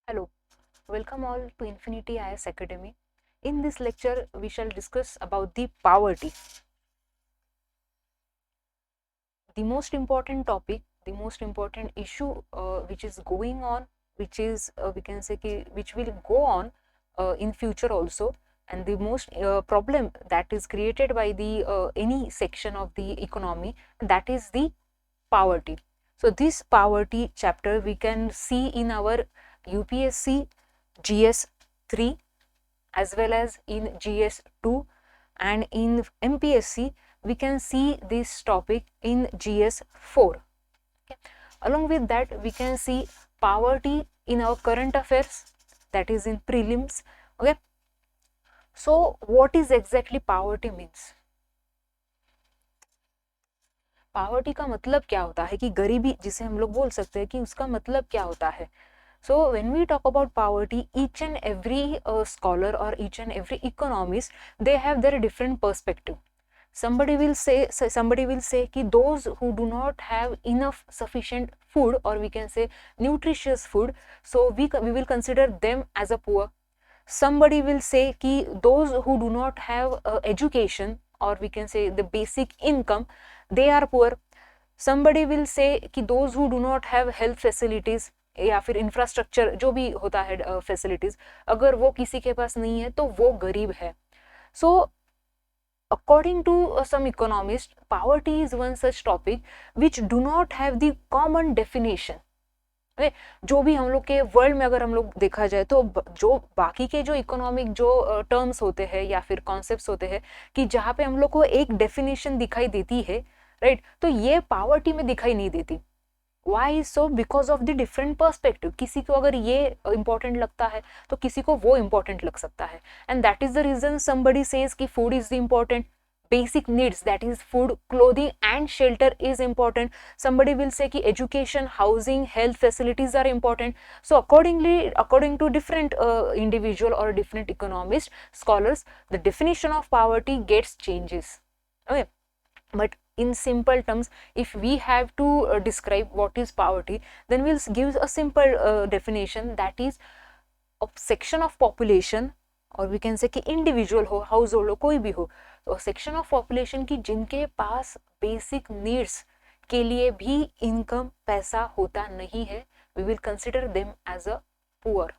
Hello, welcome all to Infinity IS Academy. In this lecture, we shall discuss about the poverty. The most important topic, the most important issue which is going on, which is we can say which will go on in future also, and the most problem that is created by the any section of the economy, that is the poverty. So this poverty chapter we can see in our UPSC GS 3 as well as in GS 2, and in MPSC we can see this topic in GS 4. Okay. Along with that, we can see poverty in our current affairs, that is in prelims. Okay. So what is exactly poverty means? Poverty का मतलब क्या होता है कि गरीबी जिसे हम लोग बोल सकते हैं कि उसका मतलब क्या होता है. So when we talk about poverty, each and every scholar or each and every economist, they have their different perspective. Somebody will say कि those who do not have enough sufficient food, or we can say nutritious food, so we will consider them as a poor. Somebody will say कि those who do not have education, or we can say the basic income, they are poor. Somebody will say कि those who do not have health facilities या फिर infrastructure जो भी होता है facilities, अगर वो किसी के पास नहीं है तो वो गरीब है. सो according to some economists, poverty is one such topic which do not have the common definition. okay? जो भी हम लोग के वर्ल्ड में अगर हम लोग देखा जाए तो जो बाकी के जो इकोनॉमिक जो टर्म्स होते हैं या फिर कॉन्सेप्ट्स होते हैं कि जहाँ पे हम लोग को एक डेफिनेशन दिखाई देती है, राइट, तो ये पावर्टी में दिखाई नहीं देती. Why so? Because of the different perspective. किसी को अगर ये इंपॉर्टेंट लगता है तो किसी को वो इंपॉर्टेंट लग सकता है, and that is the reason somebody says कि food is the important. Basic needs, that is food, clothing and shelter is important. Somebody will say ki education, housing, health facilities are important. So according to different individual or different economist scholars, the definition of poverty gets changes. Okay. But in simple terms, if we have to describe what is poverty, then we'll give a simple definition, that is a section of population, और we can say कि individual हो, house hold हो, कोई भी हो, तो section of population की जिनके पास बेसिक नीड्स के लिए भी इनकम पैसा होता नहीं है, we will consider them as a poor.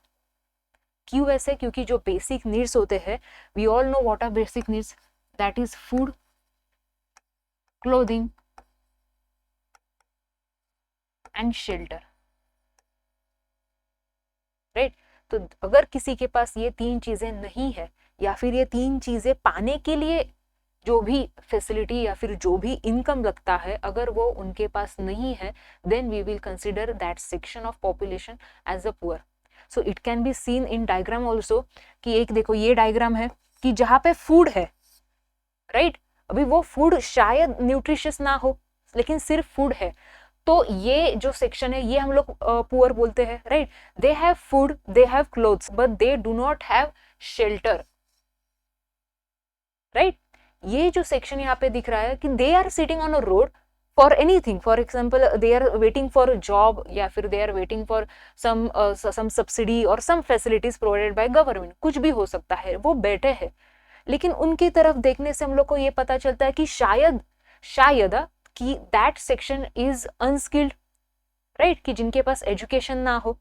क्यों ऐसे? क्योंकि जो बेसिक नीड्स होते हैं, we all know what are basic needs, that is food, clothing and shelter, right. तो अगर किसी के पास ये तीन चीजें नहीं है, या फिर ये तीन चीजें पाने के लिए जो भी फैसिलिटी या फिर जो भी इनकम लगता है, अगर वो उनके पास नहीं है, then we will consider that section of population as a poor. So it can be seen in diagram also, कि एक देखो ये डायग्राम है कि जहां पे फूड है, राइट, अभी वो फूड शायद न्यूट्रिशियस ना हो, लेकिन सिर्फ फूड है, तो ये जो सेक्शन है ये हम लोग पुअर बोलते हैं, right. They have food, they have clothes, but they do not have shelter, right. ये जो सेक्शन यहाँ पे दिख रहा है कि they are sitting on a road for anything, for example they are waiting for job, या फिर they are waiting for some subsidy और some facilities provided by government, कुछ भी हो सकता है, वो बैठे हैं. लेकिन उनकी तरफ देखने से हम लोग को ये पता चलता है कि शायद शायद कि that section is unskilled, right, कि जिनके पास एजुकेशन ना हो,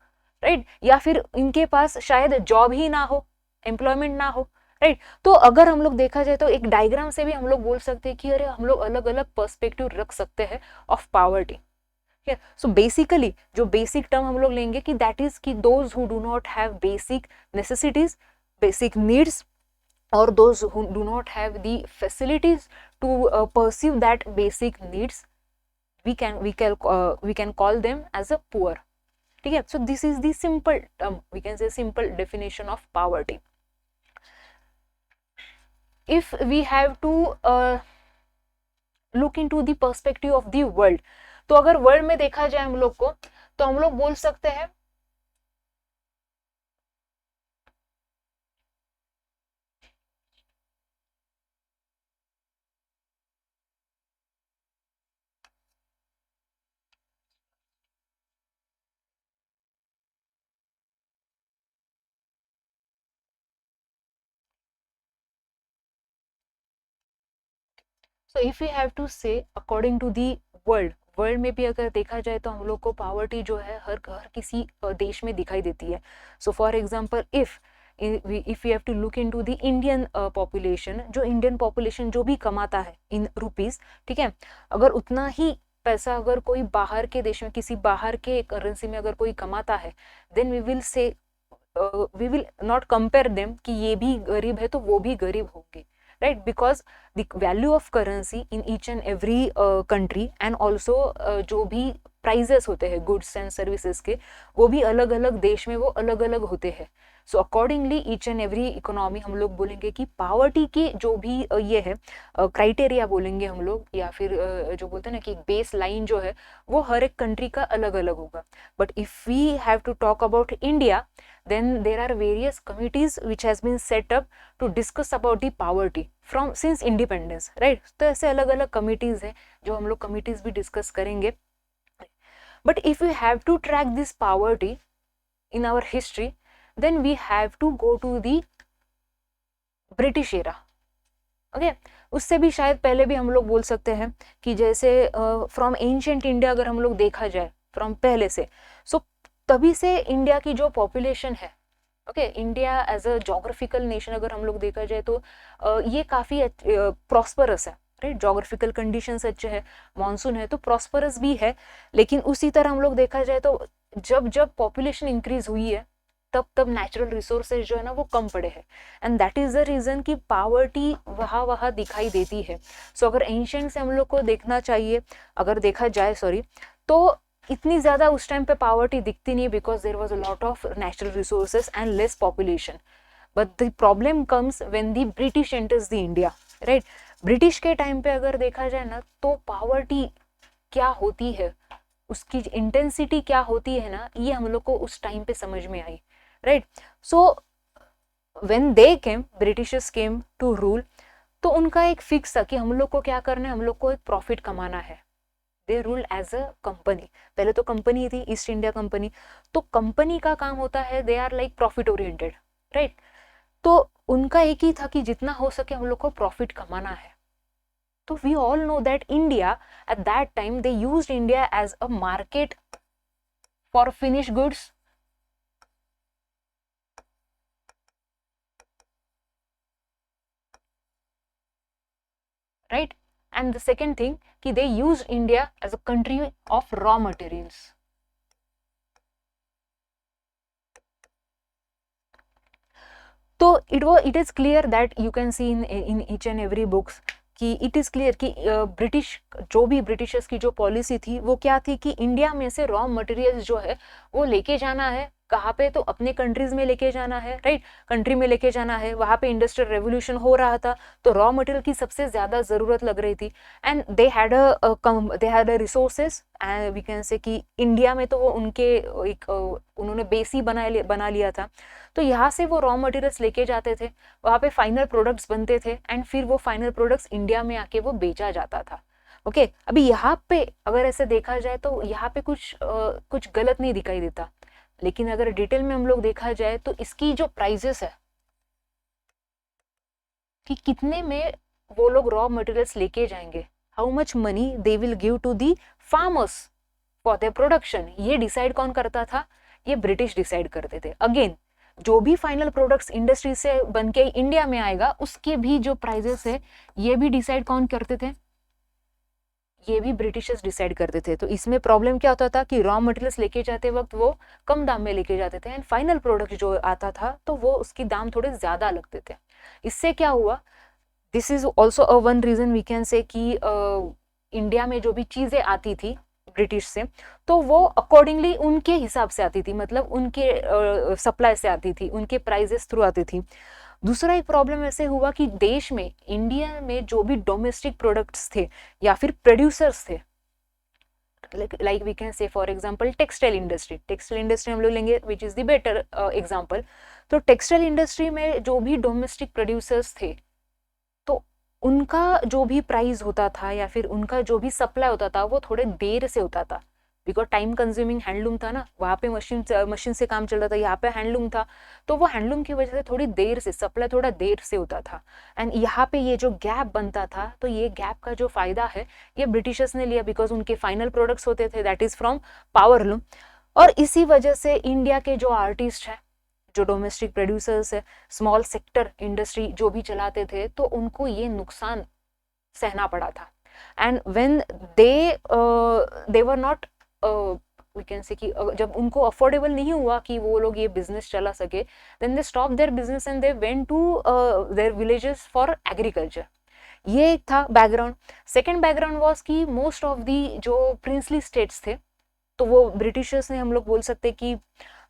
राइट, या फिर इनके पास शायद जॉब ही ना हो, एम्प्लॉयमेंट ना हो, राइट. तो अगर हम लोग देखा जाए तो एक डायग्राम से भी हम लोग बोल सकते हैं कि अरे हम लोग अलग अलग पर्सपेक्टिव रख सकते हैं ऑफ पावर्टी. सो बेसिकली जो बेसिक टर्म हम लोग लेंगे कि दैट इज कि those who do not have basic necessities, basic needs, or those who do not have the facilities to pursue that basic needs, we can call them as a poor. ठीक है. So this is the simple term, we can say simple definition of poverty. If we have to look into the perspective of the world, तो अगर world में देखा जाए हम लोग को, तो हम लोग बोल सकते हैं so if you have to say according to the world में भी अगर देखा जाए तो हम लोग को पावर्टी जो है हर हर किसी देश में दिखाई देती है. So for example if you have to look into the Indian population, जो इंडियन पॉपुलेशन जो भी कमाता है इन रुपीस, ठीक है, अगर उतना ही पैसा अगर कोई बाहर के देश में किसी बाहर के करेंसी में अगर कोई कमाता है, then we will not compare them कि ये भी गरीब है तो वो भी गरीब होंगे, right, because the value of currency in each and every country and also जो भी प्राइजेस होते हैं गुड्स एंड सर्विसेज के, वो भी अलग अलग देश में वो अलग अलग होते हैं. So accordingly each and every economy हम लोग बोलेंगे कि पावर्टी की जो भी ये है क्राइटेरिया बोलेंगे हम लोग, या फिर जो बोलते हैं ना कि बेस लाइन जो है वो हर एक कंट्री का अलग अलग होगा. But if we have to talk about India, then there are various committees which has been set up to discuss about the poverty from since independence, right. तो ऐसे अलग अलग committees हैं जो हम लोग committees भी discuss करेंगे. But if we have to track this poverty in our history, then we have to go to the British era. Okay उससे भी शायद पहले भी हम लोग बोल सकते हैं कि जैसे फ्रॉम एंशिएंट इंडिया अगर हम लोग देखा जाए फ्रॉम पहले से, सो तभी से इंडिया की जो पॉपुलेशन है, okay, India as a geographical nation अगर हम लोग देखा जाए तो ये काफ़ी प्रॉस्परस है, राइट. जोग्राफिकल कंडीशंस अच्छे हैं, मानसून है तो प्रॉस्परस भी है. लेकिन उसी तरह हम लोग देखा जाए तो जब जब पॉपुलेशन इंक्रीज हुई है तब तब नेचुरल रिसोर्सेज जो है ना वो कम पड़े हैं, and that is the reason कि पावर्टी वहाँ दिखाई देती है. सो अगर एंशिएंट से हम लोग को देखना चाहिए, अगर देखा जाए सॉरी, तो इतनी ज़्यादा उस टाइम पे पावर्टी दिखती नहीं, because there was a lot of natural resources and less population. But the problem comes when the British enters the India, right. British के टाइम पे अगर देखा जाए ना तो पावर्टी क्या होती है, उसकी इंटेंसिटी क्या होती है ना, ये हम लोग को उस टाइम पे समझ में आई, right. So when they came, britishers came to rule, तो उनका एक फिक्स था कि हम लोग को क्या करना है, हम लोग को एक प्रॉफिट कमाना है. They rule as a company. पहले तो कंपनी थी ईस्ट इंडिया कंपनी, तो कंपनी का काम होता है they are like profit oriented, right. तो उनका एक ही था कि जितना हो सके हम लोग को प्रॉफिट कमाना है. तो we all know that India at that time they used India as a market for finish goods, right. And the second thing कि they used India as a country of raw materials. तो it is clear that you can see in each and every books कि it is clear कि British जो भी Britishers की जो policy थी वो क्या थी कि इंडिया में से रॉ मटेरियल्स जो है वो लेके जाना है कहाँ पे, तो अपने कंट्रीज में लेके जाना है, राइट. कंट्री में लेके जाना है, वहाँ पे इंडस्ट्रियल रेवोल्यूशन हो रहा था तो रॉ मटेरियल की सबसे ज़्यादा ज़रूरत लग रही थी. And they had a resources and we can say कि इंडिया में तो वो उनके एक उन्होंने बेस ही बना लिया था. तो यहाँ से वो रॉ मटेरियल्स लेके जाते थे, वहाँ पे फाइनल प्रोडक्ट्स बनते थे एंड फिर वो फाइनल प्रोडक्ट्स इंडिया में आके वो बेचा जाता था. ओके अभी यहाँ पे अगर ऐसे देखा जाए तो यहाँ पे कुछ गलत नहीं दिखाई देता. लेकिन अगर डिटेल में हम लोग देखा जाए तो इसकी जो प्राइजेस है कि कितने में वो लोग रॉ मटेरियल्स लेके जाएंगे, how much money they will give to the farmers for their production, ये डिसाइड कौन करता था, ये ब्रिटिश डिसाइड करते थे. अगेन जो भी फाइनल प्रोडक्ट्स इंडस्ट्री से बन के इंडिया में आएगा उसके भी जो प्राइजेस है ये भी डिसाइड कौन करते थे, ये भी ब्रिटिशर्स डिसाइड करते थे. तो इसमें प्रॉब्लम क्या होता था कि रॉ मटेरियल्स लेके जाते वक्त वो कम दाम में लेके जाते थे एंड फाइनल प्रोडक्ट जो आता था तो वो उसकी दाम थोड़े ज़्यादा लगते थे. इससे क्या हुआ, this is also a one reason we can say कि इंडिया में जो भी चीज़ें आती थी ब्रिटिश से तो वो अकॉर्डिंगली उनके हिसाब से आती थी, मतलब उनके सप्लाई से आती थी, उनके प्राइजेस थ्रू आती थी. दूसरा एक प्रॉब्लम ऐसे हुआ कि देश में इंडिया में जो भी डोमेस्टिक प्रोडक्ट्स थे या फिर प्रोड्यूसर्स थे, like we can say for example textile industry हम लोग लेंगे which is the better example. तो टेक्सटाइल इंडस्ट्री में जो भी डोमेस्टिक प्रोड्यूसर्स थे तो उनका जो भी प्राइस होता था या फिर उनका जो भी सप्लाई होता था वो थोड़े देर से होता था, बिकॉज टाइम कंज्यूमिंग हैंडलूम था ना, वहाँ पे मशीन से काम चल रहा था, यहाँ पे हैंडलूम था, तो वो हैंडलूम की वजह से थोड़ी देर से सप्लाई थोड़ा देर से होता था, एंड यहाँ पे ये जो गैप बनता था, तो ये गैप का जो फायदा है ये ब्रिटिशर्स ने लिया, बिकॉज उनके फाइनल प्रोडक्ट्स होते थे दैट इज फ्रॉम पावरलूम। और इसी वजह से इंडिया के जो आर्टिस्ट हैं, जो डोमेस्टिक प्रोड्यूसर्स है, स्मॉल सेक्टर इंडस्ट्री जो भी चलाते थे, तो उनको ये नुकसान सहना पड़ा था। And when they were not we can say कि जब उनको अफोर्डेबल नहीं हुआ कि वो लोग ये बिजनेस चला सके, then they stop their business and they went to their villages for agriculture. ये एक था बैकग्राउंड। सेकेंड बैकग्राउंड वॉज कि मोस्ट ऑफ दी जो प्रिंसली स्टेट्स थे, तो वो ब्रिटिशर्स ने हम लोग बोल सकते कि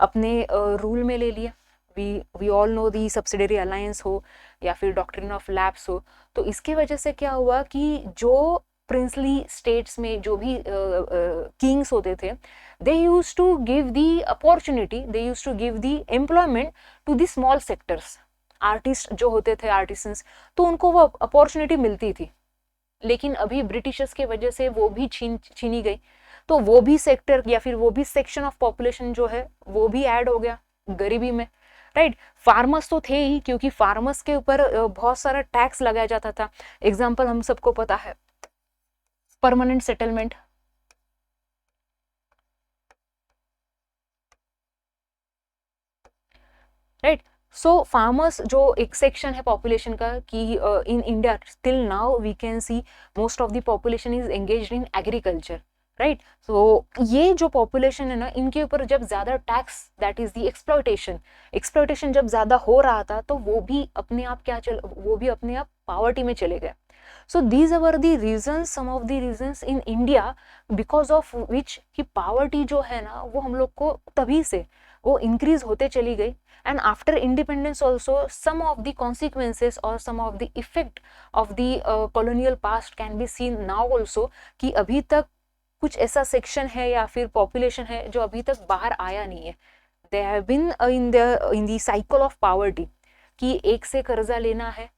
अपने रूल में ले लिया। We all know the subsidiary alliance हो या फिर डॉक्ट्रिन ऑफ लैप्स हो, तो इसके वजह से क्या हुआ कि जो प्रिंसली स्टेट्स में जो भी किंग्स होते थे, they used to give the opportunity, they used to give the employment to the small sectors. Artist जो होते थे, आर्टिसंस, तो उनको वो अपॉर्चुनिटी मिलती थी, लेकिन अभी ब्रिटिशर्स के वजह से वो भी छीनी गई, तो वो भी सेक्टर या फिर वो भी सेक्शन ऑफ पॉपुलेशन जो है वो भी ऐड हो गया गरीबी में, राइट। फार्मर्स तो थे ही, क्योंकि फार्मर्स के ऊपर बहुत सारा टैक्स लगाया जाता था। एग्जाम्पल हम सबको पता है, permanent settlement, right. So farmers जो एक सेक्शन है पॉपुलेशन का, कि in India till now we can see most of the population is engaged in agriculture, right. तो ये जो पॉपुलेशन है ना, इनके ऊपर जब ज्यादा tax, that is the exploitation जब ज्यादा हो रहा था, तो वो भी अपने आप वो भी अपने आप पावर्टी में चले गए। So these were the reasons, some of the reasons in India because of which कि पावर्टी जो है ना, वो हम लोग को तभी से वो इंक्रीज होते चली गई। And after independence also some of the consequences और some of the effect of the colonial past can be seen now also, कि अभी तक कुछ ऐसा सेक्शन है या फिर पॉपुलेशन है जो अभी तक बाहर आया नहीं है। They have been in the cycle of poverty, कि एक से कर्जा लेना है,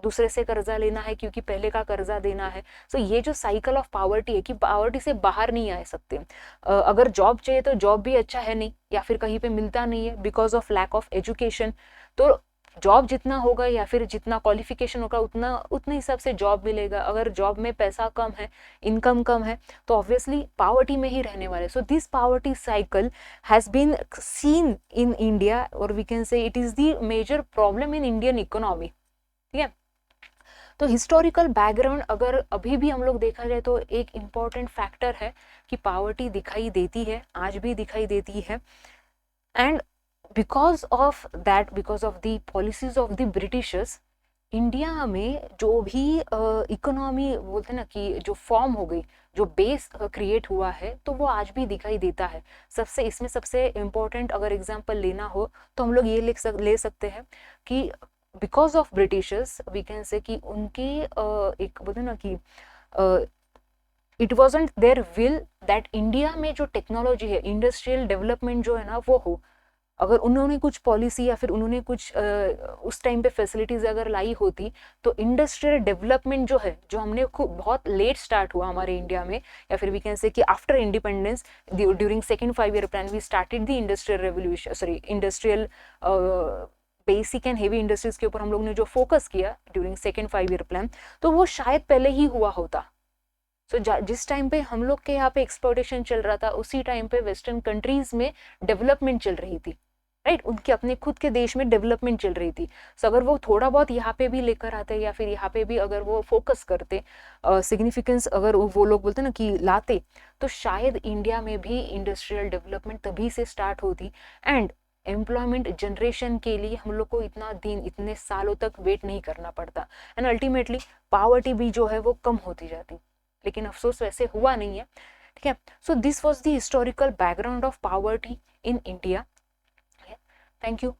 दूसरे से कर्जा लेना है, क्योंकि पहले का कर्जा देना है। सो ये जो साइकिल ऑफ पावर्टी है, कि पावर्टी से बाहर नहीं आ सकते। अगर जॉब चाहिए तो जॉब भी अच्छा है नहीं, या फिर कहीं पे मिलता नहीं है because of lack of education. तो जॉब जितना होगा या फिर जितना क्वालिफिकेशन होगा उतने हिसाब से जॉब मिलेगा। अगर जॉब में पैसा कम है, इनकम कम है, तो ऑब्वियसली पावर्टी में ही रहने वाले। So this poverty cycle has been seen in India, और we can say it is the major problem in Indian economy, ठीक है। तो हिस्टोरिकल बैकग्राउंड अगर अभी भी हम लोग देखा जाए तो एक इम्पॉर्टेंट फैक्टर है कि पावर्टी दिखाई देती है, आज भी दिखाई देती है। And because of that, because of the policies of the Britishers, India में जो भी इकोनॉमी बोलते हैं ना, कि जो फॉर्म हो गई, जो बेस क्रिएट हुआ है, तो वो आज भी दिखाई देता है। इसमें सबसे इम्पोर्टेंट अगर एग्जांपल लेना हो तो हम लोग ये ले सकते हैं कि because of Britishers we can say कि उनके एक बोलते ना कि it wasn't there will that India में जो टेक्नोलॉजी है, इंडस्ट्रियल डेवलपमेंट जो है ना वो हो। अगर उन्होंने कुछ पॉलिसी या फिर उन्होंने कुछ उस टाइम पे फैसिलिटीज अगर लाई होती, तो इंडस्ट्रियल डेवलपमेंट जो है, जो हमने बहुत लेट स्टार्ट हुआ हमारे इंडिया में, या फिर वी कैन से कि after independence during second 5-year plan we started the industrial revolution, sorry industrial basic and heavy industries के ऊपर हम लोग ने जो फोकस किया ड्यूरिंग सेकेंड 5-year प्लान, तो वो शायद पहले ही हुआ होता। सो जिस टाइम पे हम लोग के यहाँ पे एक्सप्लोटेशन चल रहा था, उसी टाइम पे वेस्टर्न कंट्रीज में डेवलपमेंट चल रही थी, राइट। उनके अपने खुद के देश में डेवलपमेंट चल रही थी। सो अगर वो थोड़ा बहुत यहाँ पे भी लेकर आते, या फिर यहाँ पे भी अगर वो फोकस करते, सिग्निफिकेंस अगर वो लोग बोलते ना कि लाते, तो शायद इंडिया में भी इंडस्ट्रियल डेवलपमेंट तभी से स्टार्ट होती। एंड एम्प्लॉयमेंट जनरेशन के लिए हम लोग को इतने सालों तक वेट नहीं करना पड़ता, एंड अल्टीमेटली पावर्टी भी जो है वो कम होती जाती। लेकिन अफसोस वैसे हुआ नहीं है, ठीक है। So this was the historical background of poverty in India. Thank you.